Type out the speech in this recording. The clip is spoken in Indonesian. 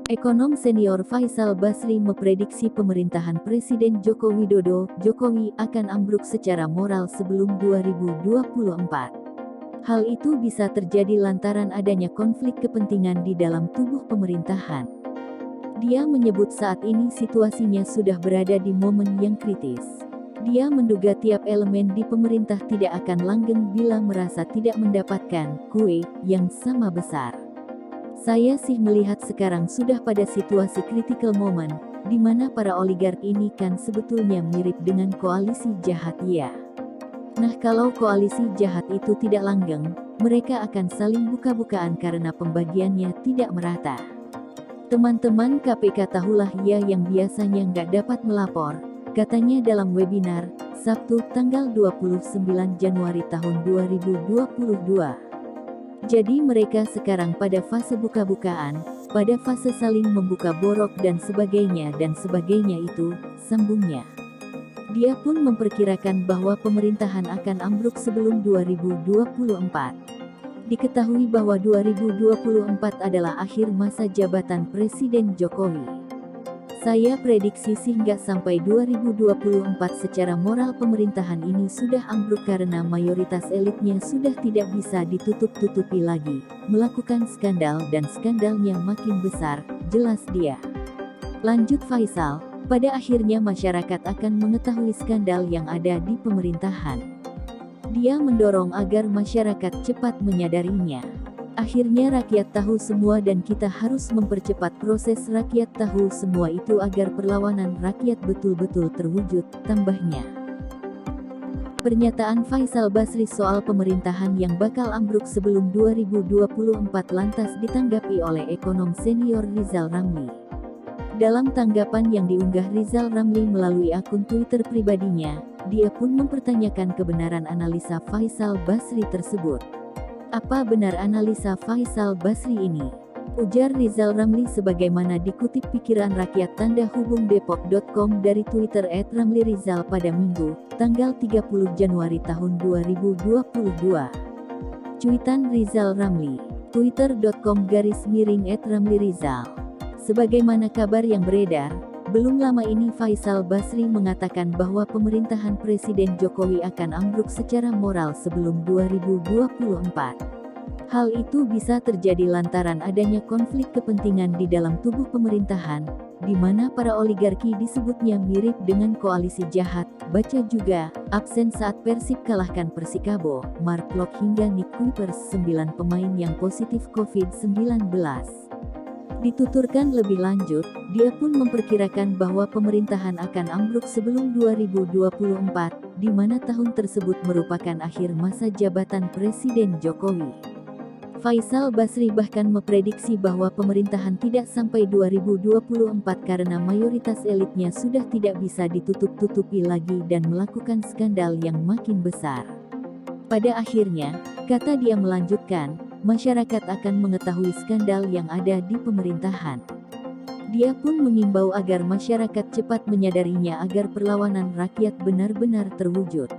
Ekonom senior Faisal Basri memprediksi pemerintahan Presiden Joko Widodo, Jokowi akan ambruk secara moral sebelum 2024. Hal itu bisa terjadi lantaran adanya konflik kepentingan di dalam tubuh pemerintahan. Dia menyebut saat ini situasinya sudah berada di momen yang kritis. Dia menduga tiap elemen di pemerintah tidak akan langgeng bila merasa tidak mendapatkan kue yang sama besar. Saya sih melihat sekarang sudah pada situasi critical moment, di mana para oligark ini kan sebetulnya mirip dengan koalisi jahat ya. Nah kalau koalisi jahat itu tidak langgeng, mereka akan saling buka-bukaan karena pembagiannya tidak merata. Teman-teman KPK tahulah ya yang biasanya nggak dapat melapor, katanya dalam webinar, Sabtu tanggal 29 Januari tahun 2022. Jadi mereka sekarang pada fase buka-bukaan, pada fase saling membuka borok dan sebagainya itu, sambungnya. Dia pun memperkirakan bahwa pemerintahan akan ambruk sebelum 2024. Diketahui bahwa 2024 adalah akhir masa jabatan Presiden Jokowi. Saya prediksi sih nggak sampai 2024 secara moral pemerintahan ini sudah ambruk karena mayoritas elitnya sudah tidak bisa ditutup-tutupi lagi, melakukan skandal dan skandalnya makin besar, jelas dia. Lanjut Faisal, pada akhirnya masyarakat akan mengetahui skandal yang ada di pemerintahan. Dia mendorong agar masyarakat cepat menyadarinya. Akhirnya rakyat tahu semua dan kita harus mempercepat proses rakyat tahu semua itu agar perlawanan rakyat betul-betul terwujud, tambahnya. Pernyataan Faisal Basri soal pemerintahan yang bakal ambruk sebelum 2024 lantas ditanggapi oleh ekonom senior Rizal Ramli. Dalam tanggapan yang diunggah Rizal Ramli melalui akun Twitter pribadinya, dia pun mempertanyakan kebenaran analisa Faisal Basri tersebut. Apa benar analisa Faisal Basri ini? Ujar Rizal Ramli sebagaimana dikutip pikiran rakyat tanda hubung depok.com dari Twitter @ramlirizal pada Minggu, tanggal 30 Januari tahun 2022. Cuitan Rizal Ramli, twitter.com/@ramlirizal. Sebagaimana kabar yang beredar, belum lama ini Faisal Basri mengatakan bahwa pemerintahan Presiden Jokowi akan ambruk secara moral sebelum 2024. Hal itu bisa terjadi lantaran adanya konflik kepentingan di dalam tubuh pemerintahan, di mana para oligarki disebutnya mirip dengan koalisi jahat, baca juga, absen saat Persib kalahkan Persikabo, Mark Klok hingga Nick Kuipers 9 pemain yang positif COVID-19. Dituturkan lebih lanjut, dia pun memperkirakan bahwa pemerintahan akan ambruk sebelum 2024, di mana tahun tersebut merupakan akhir masa jabatan Presiden Jokowi. Faisal Basri bahkan memprediksi bahwa pemerintahan tidak sampai 2024 karena mayoritas elitnya sudah tidak bisa ditutup-tutupi lagi dan melakukan skandal yang makin besar. Pada akhirnya, kata dia melanjutkan, masyarakat akan mengetahui skandal yang ada di pemerintahan. Dia pun mengimbau agar masyarakat cepat menyadarinya agar perlawanan rakyat benar-benar terwujud. *****